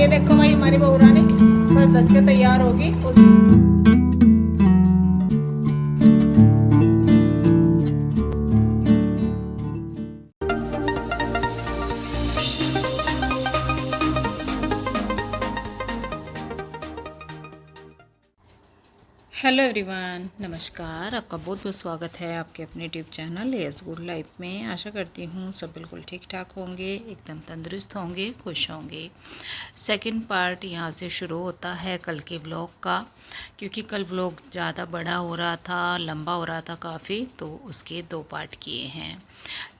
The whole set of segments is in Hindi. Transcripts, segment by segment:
ये देखो भाई हमारी बहू रानी बस दच के तैयार होगी। हेलो एवरीवन, नमस्कार। आपका बहुत बहुत स्वागत है आपके अपने YouTube channel S good life में। आशा करती हूँ सब बिल्कुल ठीक ठाक होंगे, एकदम तंदुरुस्त होंगे, खुश होंगे। सेकंड पार्ट यहाँ से शुरू होता है कल के ब्लॉग का, क्योंकि कल ब्लॉग ज़्यादा बड़ा हो रहा था, लंबा हो रहा था काफ़ी, तो उसके 2 पार्ट किए हैं।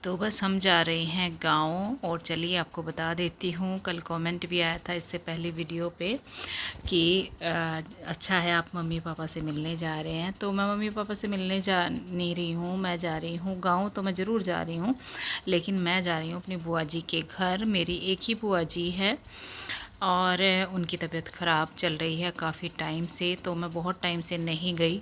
तो बस हम जा रहे हैं गाँव। और चलिए आपको बता देती हूँ, कल कमेंट भी आया था इससे पहले वीडियो पे कि अच्छा है आप मम्मी पापा से मिलने जा रहे हैं। तो मैं मम्मी पापा से मिलने जा नहीं रही हूँ, मैं जा रही हूँ गाँव। तो मैं ज़रूर जा रही हूँ, लेकिन मैं जा रही हूँ अपनी बुआ जी के घर। मेरी एक ही बुआ जी है और उनकी तबीयत ख़राब चल रही है काफ़ी टाइम से, तो मैं बहुत टाइम से नहीं गई।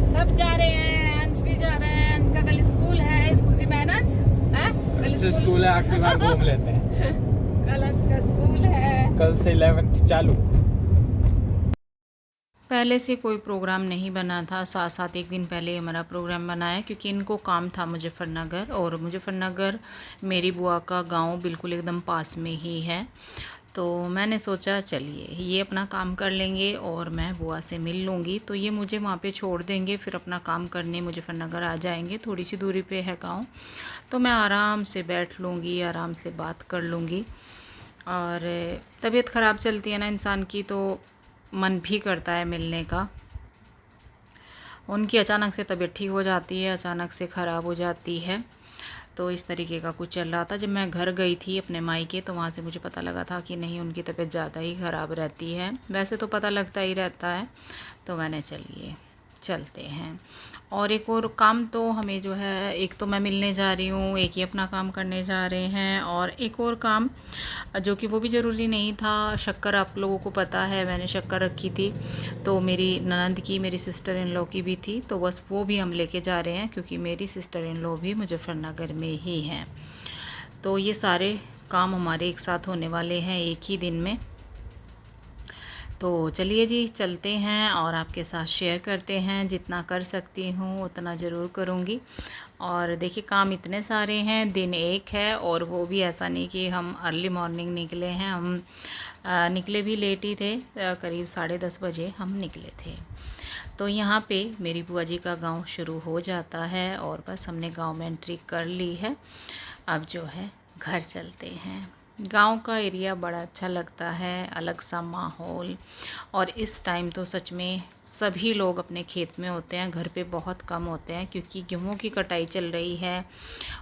सब जा रहे हैं, अंश भी जा रहे हैं। अंश का कल स्कूल है, स्कूल से मैनेज है, कल स्कूल है, आखिरी बार घूम लेते हैं। कल अंश का स्कूल है, कल से 11th चालू। पहले से कोई प्रोग्राम नहीं बना था, साथ साथ एक दिन पहले हमारा प्रोग्राम बना है, क्योंकि इनको काम था मुजफ्फरनगर। और मुजफ्फरनगर मेरी बुआ का गांव बिल्कुल एकदम पास में ही है। तो मैंने सोचा चलिए ये अपना काम कर लेंगे और मैं बुआ से मिल लूँगी। तो ये मुझे वहाँ पे छोड़ देंगे, फिर अपना काम करने मुजफ्फरनगर आ जाएंगे। थोड़ी सी दूरी पे है गाँव, तो मैं आराम से बैठ लूँगी, आराम से बात कर लूँगी। और तबीयत ख़राब चलती है ना इंसान की, तो मन भी करता है मिलने का। उनकी अचानक से तबीयत ठीक हो जाती है, अचानक से ख़राब हो जाती है। तो इस तरीके का कुछ चल रहा था। जब मैं घर गई थी अपने मायके, तो वहाँ से मुझे पता लगा था कि नहीं, उनकी तबीयत ज़्यादा ही ख़राब रहती है। वैसे तो पता लगता ही रहता है। तो मैंने चलिए चलते हैं। और एक और काम तो हमें जो है, एक तो मैं मिलने जा रही हूँ, एक ही अपना काम करने जा रहे हैं। और एक और काम जो कि वो भी ज़रूरी नहीं था, शक्कर आप लोगों को पता है मैंने शक्कर रखी थी, तो मेरी ननंद की, मेरी सिस्टर इन लॉ की भी थी। तो बस वो भी हम लेके जा रहे हैं, क्योंकि मेरी सिस्टर इन लॉ भी मुजफ्फरनगर में ही हैं। तो ये सारे काम हमारे एक साथ होने वाले हैं एक ही दिन में। तो चलिए जी चलते हैं और आपके साथ शेयर करते हैं। जितना कर सकती हूँ उतना ज़रूर करूँगी। और देखिए काम इतने सारे हैं, दिन एक है, और वो भी ऐसा नहीं कि हम अर्ली मॉर्निंग निकले हैं। हम निकले भी लेट ही थे, करीब 10:30 बजे हम निकले थे। तो यहाँ पे मेरी बुआ जी का गांव शुरू हो जाता है और बस हमने गांव में एंट्री कर ली है। अब जो है घर चलते हैं। गांव का एरिया बड़ा अच्छा लगता है, अलग सा माहौल। और इस टाइम तो सच में सभी लोग अपने खेत में होते हैं, घर पे बहुत कम होते हैं, क्योंकि गेहूं की कटाई चल रही है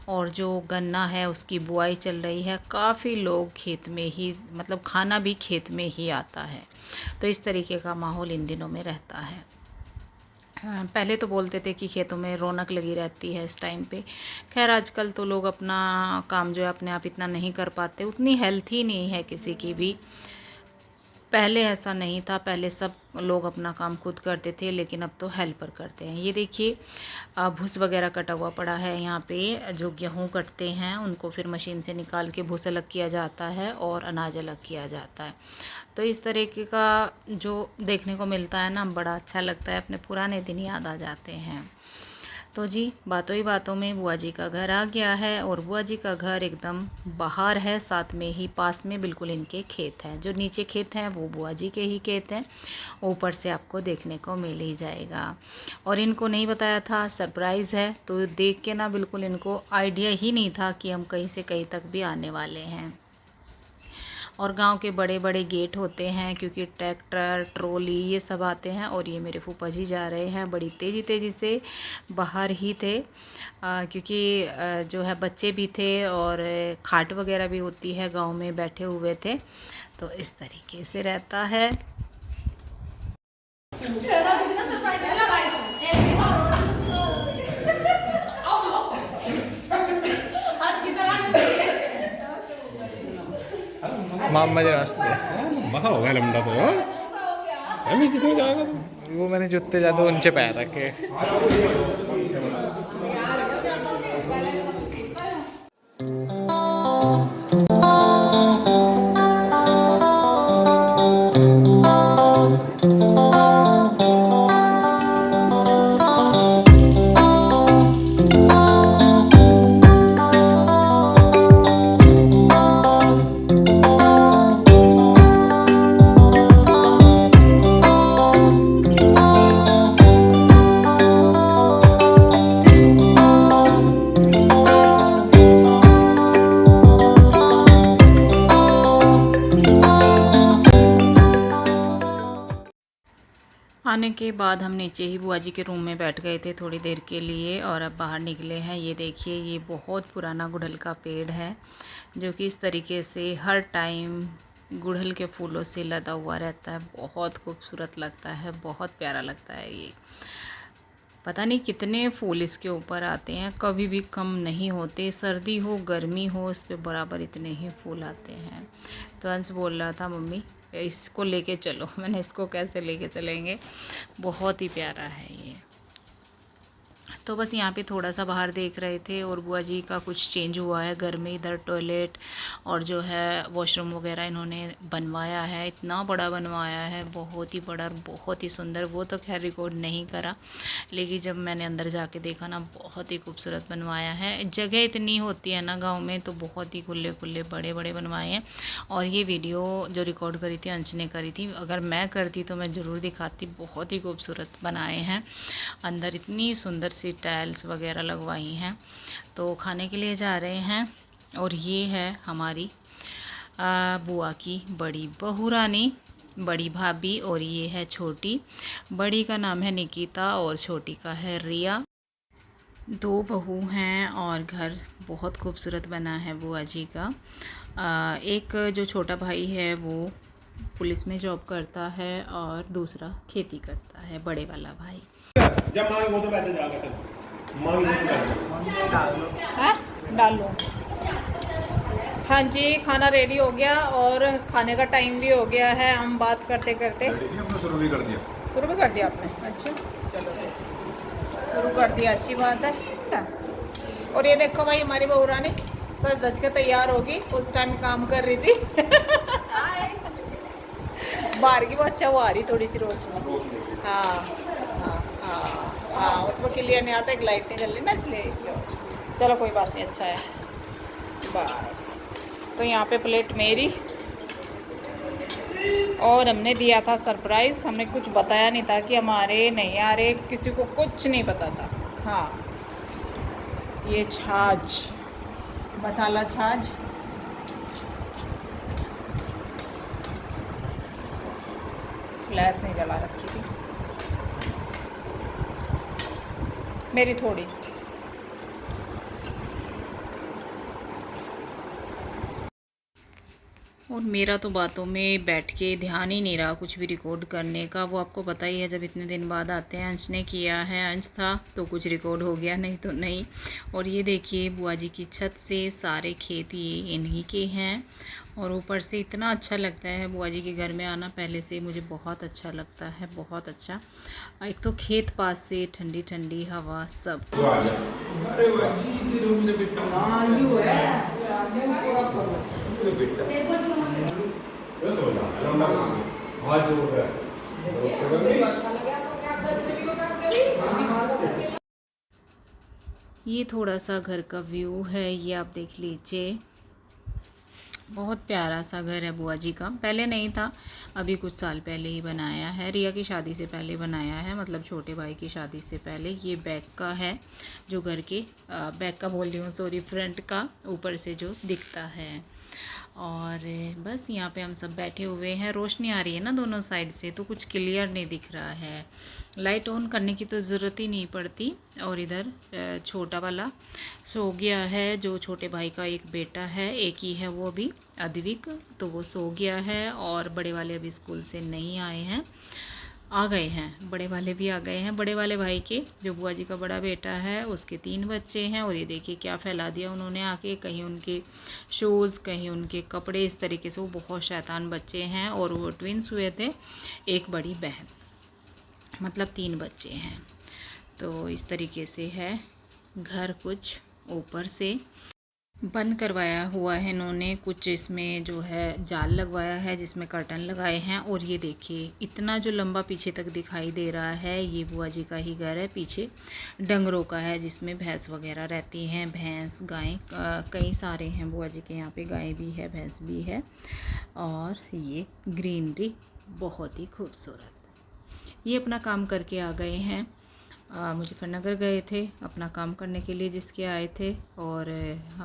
और जो गन्ना है उसकी बुआई चल रही है। काफ़ी लोग खेत में ही, मतलब खाना भी खेत में ही आता है। तो इस तरीके का माहौल इन दिनों में रहता है। पहले तो बोलते थे कि खेतों में रौनक लगी रहती है इस टाइम पे। खैर आजकल तो लोग अपना काम जो है अपने आप इतना नहीं कर पाते, उतनी हेल्थ ही नहीं है किसी की भी। पहले ऐसा नहीं था, पहले सब लोग अपना काम खुद करते थे, लेकिन अब तो हेल्पर करते हैं। ये देखिए भूस वगैरह कटा हुआ पड़ा है यहाँ पे। जो गेहूँ कटते हैं उनको फिर मशीन से निकाल के भूस अलग किया जाता है और अनाज अलग किया जाता है। तो इस तरीके का जो देखने को मिलता है ना, बड़ा अच्छा लगता है, अपने पुराने दिन याद आ जाते हैं। तो जी बातों ही बातों में बुआ जी का घर आ गया है। और बुआ जी का घर एकदम बाहर है, साथ में ही पास में बिल्कुल इनके खेत हैं। जो नीचे खेत हैं वो बुआ जी के ही खेत हैं, ऊपर से आपको देखने को मिल ही जाएगा। और इनको नहीं बताया था, सरप्राइज़ है। तो देख के ना बिल्कुल इनको आइडिया ही नहीं था कि हम कहीं से कहीं तक भी आने वाले हैं। और गांव के बड़े बड़े गेट होते हैं, क्योंकि ट्रैक्टर ट्रॉली ये सब आते हैं। और ये मेरे फूफा जी जा रहे हैं बड़ी तेज़ी से, बाहर ही थे, क्योंकि जो है बच्चे भी थे और खाट वगैरह भी होती है गांव में, बैठे हुए थे। तो इस तरीके से रहता है। मामा जी नमस्ते। मसा हो गया लमडा तो अभी कितने जाएगा तो? वो मैंने जूते ज़्यादा ऊंचे पैर रखे। आने के बाद हम नीचे ही बुआ जी के रूम में बैठ गए थे थोड़ी देर के लिए और अब बाहर निकले हैं। ये देखिए, ये बहुत पुराना गुड़हल का पेड़ है जो कि इस तरीके से हर टाइम गुड़हल के फूलों से लदा हुआ रहता है। बहुत खूबसूरत लगता है, बहुत प्यारा लगता है। ये पता नहीं कितने फूल इसके ऊपर आते हैं, कभी भी कम नहीं होते। सर्दी हो गर्मी हो, इस पे बराबर इतने ही फूल आते हैं। तो अंश बोल रहा था मम्मी इसको लेके चलो। मैंने इसको कैसे लेके चलेंगे, बहुत ही प्यारा है ये। तो बस यहाँ पे थोड़ा सा बाहर देख रहे थे और बुआ जी का कुछ चेंज हुआ है घर में। इधर टॉयलेट और जो है वॉशरूम वगैरह इन्होंने बनवाया है, इतना बड़ा बनवाया है, बहुत ही बड़ा और बहुत ही सुंदर। वो तो खैर रिकॉर्ड नहीं करा, लेकिन जब मैंने अंदर जाके देखा ना, बहुत ही खूबसूरत बनवाया है। जगह इतनी होती है ना गाँव में, तो बहुत ही खुले खुले बड़े बड़े बनवाए हैं। और ये वीडियो जो रिकॉर्ड करी थी अंश ने करी थी, अगर मैं करती तो मैं ज़रूर दिखाती। बहुत ही खूबसूरत बनाए हैं। अंदर इतनी सुंदर सी टाइल्स वगैरह लगवाई हैं। तो खाने के लिए जा रहे हैं। और ये है हमारी बुआ की बड़ी बहू रानी, बड़ी भाभी, और ये है छोटी। बड़ी का नाम है निकिता और छोटी का है रिया। 2 बहू हैं और घर बहुत खूबसूरत बना है बुआ जी का। एक जो छोटा भाई है वो पुलिस में जॉब करता है और दूसरा खेती करता है, बड़े वाला भाई। जब मांगे वो तो बैठे जाकर चल मांगे डाल लो। हाँ जी, खाना रेडी हो गया और खाने का टाइम भी हो गया है। हम बात करते करते शुरू भी कर दिया। शुरू भी कर दिया आपने? अच्छा, चलो शुरू कर दिया, अच्छी बात है। और ये देखो भाई, हमारी बहू रानी सज धज के तैयार होगी, उस टाइम काम कर रही थी। बाहर की वो अच्छा वो आ रही थोड़ी सी रोशनी। हाँ हाँ हाँ हाँ, उसमें क्लियर नहीं आता, एक लाइट नहीं जल रही ना, इसलिए चलो कोई बात नहीं, अच्छा है बस। तो यहाँ पे प्लेट मेरी, और हमने दिया था सरप्राइज़। हमने कुछ बताया नहीं था कि हमारे नहीं आ रहे, किसी को कुछ नहीं पता था। हाँ, ये छाछ, मसाला छाछ, फ्लैश नहीं जला रखी थी मेरी थोड़ी। और मेरा तो बातों में बैठ के ध्यान ही नहीं रहा कुछ भी रिकॉर्ड करने का। वो आपको पता ही है, जब इतने दिन बाद आते हैं। अंश ने किया है, अंश था तो कुछ रिकॉर्ड हो गया, नहीं तो नहीं। और ये देखिए, बुआ जी की छत से सारे खेत ये इन्हीं के हैं। और ऊपर से इतना अच्छा लगता है बुआ जी के घर में आना। पहले से मुझे बहुत अच्छा लगता है, बहुत अच्छा। एक तो खेत पास से, ठंडी ठंडी हवा, सब ये थोड़ा सा घर का व्यू है, ये आप देख लीजिए। बहुत प्यारा सा घर है बुआ जी का। पहले नहीं था, अभी कुछ साल पहले ही बनाया है। रिया की शादी से पहले बनाया है, मतलब छोटे भाई की शादी से पहले। ये बैक का है, जो घर के बैक का बोल रही हूँ, सॉरी, फ्रंट का ऊपर से जो दिखता है। और बस यहाँ पे हम सब बैठे हुए हैं। रोशनी आ रही है ना दोनों साइड से, तो कुछ क्लियर नहीं दिख रहा है। लाइट ऑन करने की तो ज़रूरत ही नहीं पड़ती। और इधर छोटा वाला सो गया है, जो छोटे भाई का एक बेटा है, एक ही है वो भी, अद्विक, तो वो सो गया है। और बड़े वाले अभी स्कूल से नहीं आए हैं। आ गए हैं, बड़े वाले भी आ गए हैं। बड़े वाले भाई के, जो बुआ जी का बड़ा बेटा है, उसके 3 बच्चे हैं। और ये देखिए क्या फैला दिया उन्होंने आके, कहीं उनके शूज़, कहीं उनके कपड़े, इस तरीके से। वो बहुत शैतान बच्चे हैं। और वो ट्विंस हुए थे, एक बड़ी बहन, मतलब 3 बच्चे हैं। तो इस तरीके से है घर। कुछ ऊपर से बंद करवाया हुआ है इन्होंने, कुछ इसमें जो है जाल लगवाया है जिसमें कर्टन लगाए हैं। और ये देखिए इतना जो लंबा पीछे तक दिखाई दे रहा है, ये बुआ जी का ही घर है। पीछे डंगरों का है जिसमें भैंस वगैरह रहती हैं, भैंस गाय कई सारे हैं बुआ जी के यहाँ पे, गाय भी है भैंस भी है। और ये ग्रीनरी बहुत ही खूबसूरत। ये अपना काम करके आ गए हैं, मुजफ्फरनगर गए थे अपना काम करने के लिए जिसके आए थे। और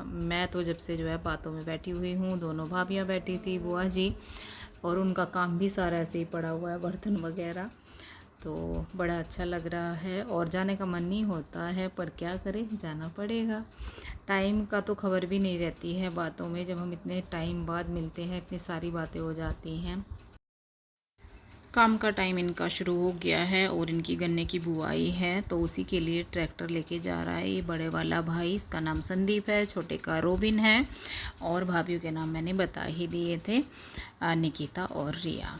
मैं तो जब से जो है बातों में बैठी हुई हूँ। दोनों भाभियाँ बैठी थी, बुआ जी, और उनका काम भी सारा ऐसे ही पड़ा हुआ है, बर्तन वगैरह। तो बड़ा अच्छा लग रहा है और जाने का मन नहीं होता है, पर क्या करें, जाना पड़ेगा। टाइम का तो खबर भी नहीं रहती है बातों में, जब हम इतने टाइम बाद मिलते हैं इतनी सारी बातें हो जाती हैं। काम का टाइम इनका शुरू हो गया है और इनकी गन्ने की बुआई है, तो उसी के लिए ट्रैक्टर लेके जा रहा है ये बड़े वाला भाई। इसका नाम संदीप है, छोटे का रोबिन है, और भाभीियों के नाम मैंने बता ही दिए थे, निकिता और रिया।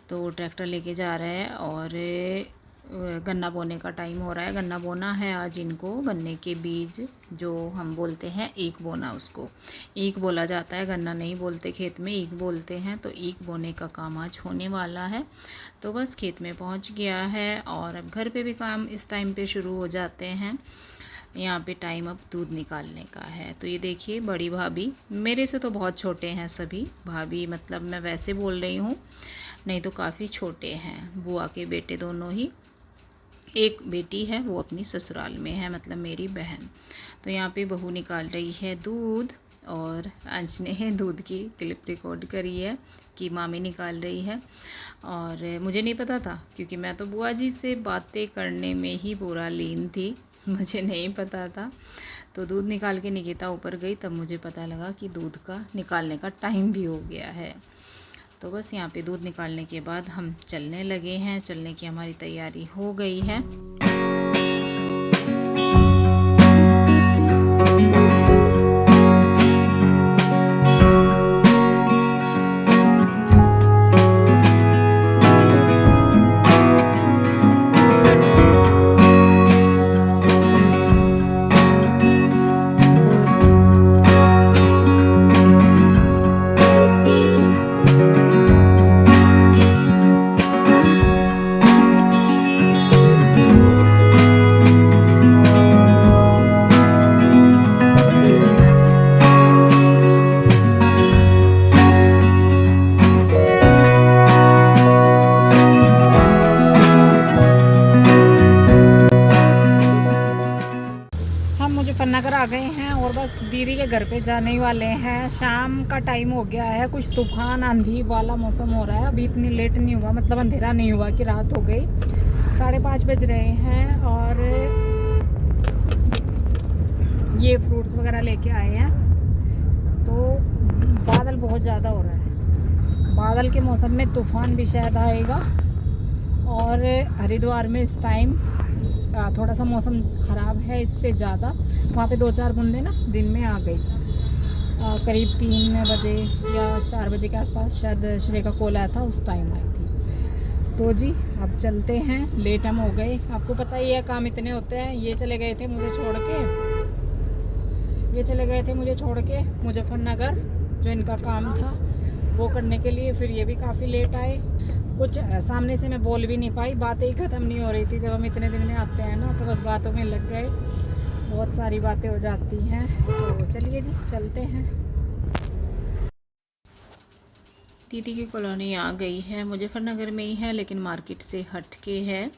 तो ट्रैक्टर लेके जा रहा है और गन्ना बोने का टाइम हो रहा है। गन्ना बोना है आज इनको। गन्ने के बीज जो हम बोलते हैं ईख बोना, उसको ईख बोला जाता है, गन्ना नहीं बोलते खेत में, ईख बोलते हैं। तो ईख बोने का काम आज होने वाला है। तो बस खेत में पहुंच गया है और अब घर पे भी काम इस टाइम पे शुरू हो जाते हैं। यहाँ पे टाइम अब दूध निकालने का है। तो ये देखिए बड़ी भाभी, मेरे से तो बहुत छोटे हैं सभी भाभी, मतलब मैं वैसे बोल रही हूँ, नहीं तो काफ़ी छोटे हैं। बुआ के बेटे दोनों ही, एक बेटी है वो अपनी ससुराल में है, मतलब मेरी बहन। तो यहाँ पे बहू निकाल रही है दूध और अंश ने दूध की क्लिप रिकॉर्ड करी है कि मामी निकाल रही है। और मुझे नहीं पता था क्योंकि मैं तो बुआ जी से बातें करने में ही पूरा लीन थी, मुझे नहीं पता था। तो दूध निकाल के निकिता ऊपर गई, तब मुझे पता लगा कि दूध का निकालने का टाइम भी हो गया है। तो बस यहाँ पे दूध निकालने के बाद हम चलने लगे हैं। चलने की हमारी तैयारी हो गई है। मुजफ्फरनगर आ गए हैं और बस दीदी के घर पे जाने ही वाले हैं। शाम का टाइम हो गया है, कुछ तूफान आंधी वाला मौसम हो रहा है। अभी इतनी लेट नहीं हुआ, मतलब अंधेरा नहीं हुआ कि रात हो गई। 5:30 बज रहे हैं और ये फ्रूट्स वगैरह लेके आए हैं। तो बादल बहुत ज़्यादा हो रहा है, बादल के मौसम में तूफान भी शायद आएगा। और हरिद्वार में इस टाइम थोड़ा सा मौसम ख़राब है इससे ज़्यादा। वहाँ पे 2-4 बूंदें ना दिन में आ गई, करीब 3 बजे या 4 बजे के आसपास शायद श्रेय का कॉल आया था, उस टाइम आई थी। तो जी अब चलते हैं, लेट हम हो गए। आपको पता ही है काम इतने होते हैं। ये चले गए थे मुझे छोड़ के मुजफ्फरनगर, जो इनका काम था वो करने के लिए। फिर ये भी काफ़ी लेट आए। कुछ सामने से मैं बोल भी नहीं पाई, बातें ही ख़त्म नहीं हो रही थी। जब हम इतने दिन में आते हैं ना तो बस बातों में लग गए, बहुत सारी बातें हो जाती हैं। तो चलिए जी चलते हैं। दीदी की कॉलोनी आ गई है, मुजफ्फरनगर में ही है लेकिन मार्केट से हट के है।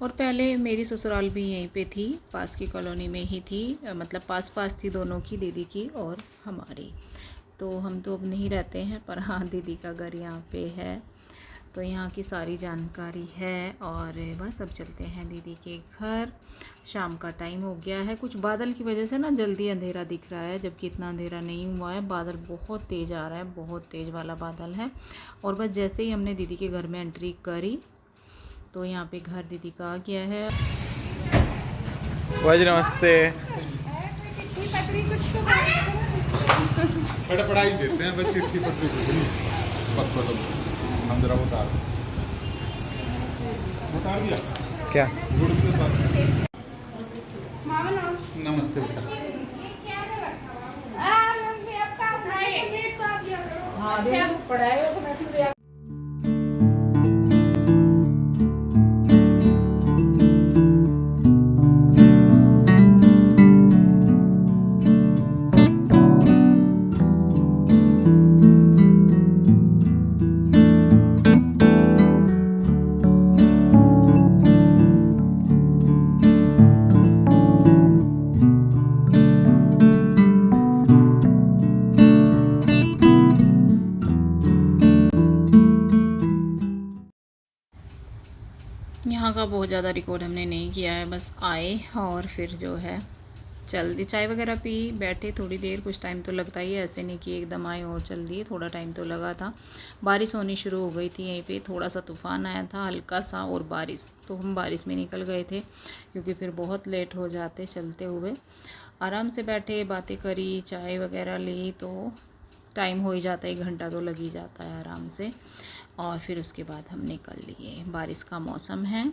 और पहले मेरी ससुराल भी यहीं पे थी, पास की कॉलोनी में ही थी, मतलब पास थी दोनों की, दीदी की और हमारी। तो हम तो अब नहीं रहते हैं, पर हाँ दीदी का घर यहाँ पे है, तो यहाँ की सारी जानकारी है। और बस अब चलते हैं दीदी के घर। शाम का टाइम हो गया है, कुछ बादल की वजह से ना जल्दी अंधेरा दिख रहा है, जबकि इतना अंधेरा नहीं हुआ है। बादल बहुत तेज़ आ रहा है, बहुत तेज़ वाला बादल है। और बस जैसे ही हमने दीदी के घर में एंट्री करी तो यहाँ पे घर दीदी का आ गया है। वाजी नमस्ते। छड़ पढ़ाई देते हैं बच्चे, चिट्ठी पत्री पत्र हम जरा बता दिया क्या? नमस्ते बेटा। यहाँ का बहुत ज़्यादा रिकॉर्ड हमने नहीं किया है, बस आए और फिर जो है चल दी, चाय वगैरह पी, बैठे थोड़ी देर, कुछ टाइम तो लगता ही है, ऐसे नहीं कि एकदम आए और चल दिए, थोड़ा टाइम तो लगा था। बारिश होनी शुरू हो गई थी यहीं पे, थोड़ा सा तूफ़ान आया था हल्का सा और बारिश, तो हम बारिश में निकल गए थे क्योंकि फिर बहुत लेट हो जाते चलते हुए। आराम से बैठे, बातें करी, चाय वगैरह ली, तो टाइम हो ही जाता है, 1 घंटा तो लग ही जाता है आराम से। और फिर उसके बाद हम निकल लिए। बारिश का मौसम है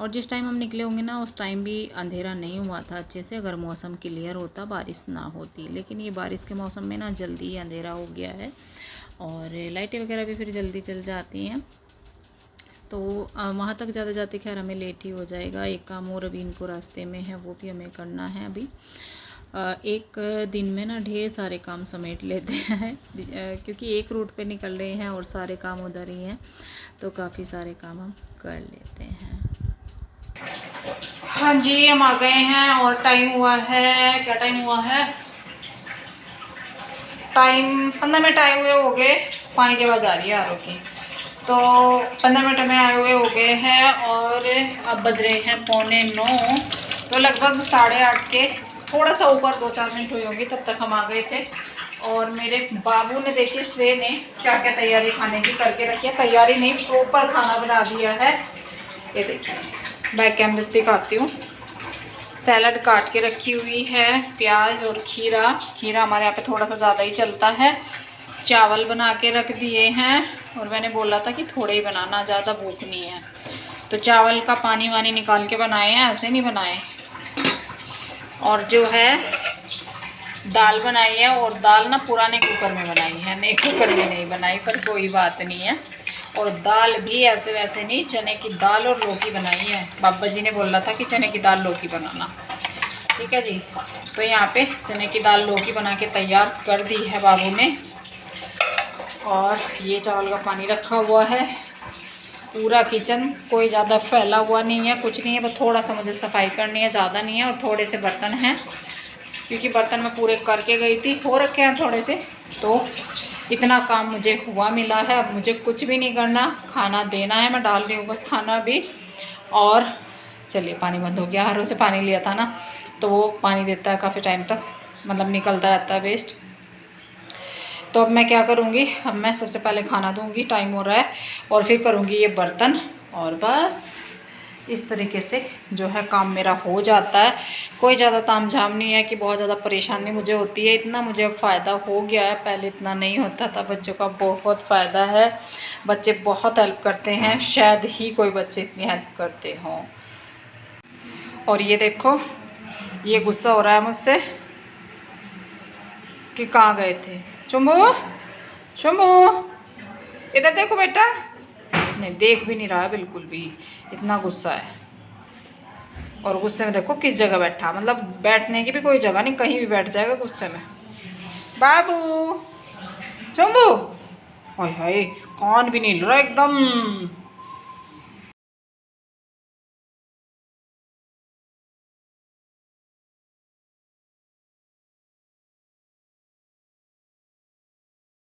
और जिस टाइम हम निकले होंगे ना उस टाइम भी अंधेरा नहीं हुआ था अच्छे से, अगर मौसम क्लियर होता बारिश ना होती, लेकिन ये बारिश के मौसम में ना जल्दी ही अंधेरा हो गया है और लाइटें वगैरह भी फिर जल्दी चल जाती हैं। तो वहाँ तक ज़्यादा जाते खैर हमें लेट ही हो जाएगा। एक काम और अभी इनको रास्ते में है, वो भी हमें करना है अभी। एक दिन में ना ढेर सारे काम समेट लेते हैं क्योंकि एक रूट पे निकल रहे हैं और सारे काम उधर ही हैं, तो काफ़ी सारे काम हम कर लेते हैं। हाँ जी, हम आ गए हैं और टाइम हुआ है, क्या टाइम हुआ है, टाइम 15 मिनट आए हुए हो गए, पानी की आवाज़ आ रही है आरओ की, तो 15 मिनट में आए हुए हो गए हैं और अब बज रहे हैं 8:45, तो लगभग 8:30 के थोड़ा सा ऊपर 2-4 मिनट हुई होगी, तब तक हम आ गए थे। और मेरे बाबू ने देखिए श्रेय ने क्या क्या तैयारी खाने की करके रखी है, तैयारी नहीं प्रॉपर खाना बना दिया है। ये देखिए बैक कैमरे से दिखाती हूँ, सैलड काट के रखी हुई है, प्याज और खीरा, खीरा हमारे यहाँ पे थोड़ा सा ज़्यादा ही चलता है। चावल बना के रख दिए हैं और मैंने बोला था कि थोड़े ही बनाना, ज़्यादा भूख नहीं है, तो चावल का पानी वानी निकाल के बनाए हैं, ऐसे नहीं बनाए। और जो है दाल बनाई है, और दाल ना पुराने कुकर में बनाई है, नए कुकर में नहीं बनाई, पर कोई बात नहीं है। और दाल भी ऐसे वैसे नहीं, चने की दाल और लौकी बनाई है। बाबा जी ने बोला था कि चने की दाल लौकी बनाना, ठीक है जी। तो यहाँ पे चने की दाल लौकी बना के तैयार कर दी है बाबू ने। और ये चावल का पानी रखा हुआ है। पूरा किचन कोई ज़्यादा फैला हुआ नहीं है, कुछ नहीं है, बस थोड़ा सा मुझे सफाई करनी है, ज़्यादा नहीं है। और थोड़े से बर्तन हैं क्योंकि बर्तन मैं पूरे करके गई थी, हो रखे हैं थोड़े से, तो इतना काम मुझे हुआ मिला है। अब मुझे कुछ भी नहीं करना, खाना देना है, मैं डाल रही हूँ बस खाना भी। और चलिए पानी बंद हो गया, हरों से पानी लिया था ना, तो वो पानी देता है काफ़ी टाइम तक, मतलब निकलता रहता है वेस्ट। तो अब मैं क्या करूँगी, अब मैं सबसे पहले खाना दूँगी, टाइम हो रहा है, और फिर करूँगी ये बर्तन, और बस इस तरीके से जो है काम मेरा हो जाता है। कोई ज़्यादा तामझाम नहीं है कि बहुत ज़्यादा परेशानी मुझे होती है, इतना मुझे अब फ़ायदा हो गया है, पहले इतना नहीं होता था। बच्चों का बहुत फ़ायदा है, बच्चे बहुत हेल्प करते हैं, शायद ही कोई बच्चे इतनी हेल्प करते हों। और ये देखो, ये गुस्सा हो रहा है मुझसे कि कहाँ गए थे। शुंभू, शुंभू इधर देखो बेटा, नहीं देख भी नहीं रहा है बिल्कुल भी, इतना गुस्सा है। और गुस्से में देखो किस जगह बैठा, मतलब बैठने की भी कोई जगह नहीं, कहीं भी बैठ जाएगा गुस्से में। बाबू, शुंभू, हाय हाय कान भी नहीं हिल रहा एकदम।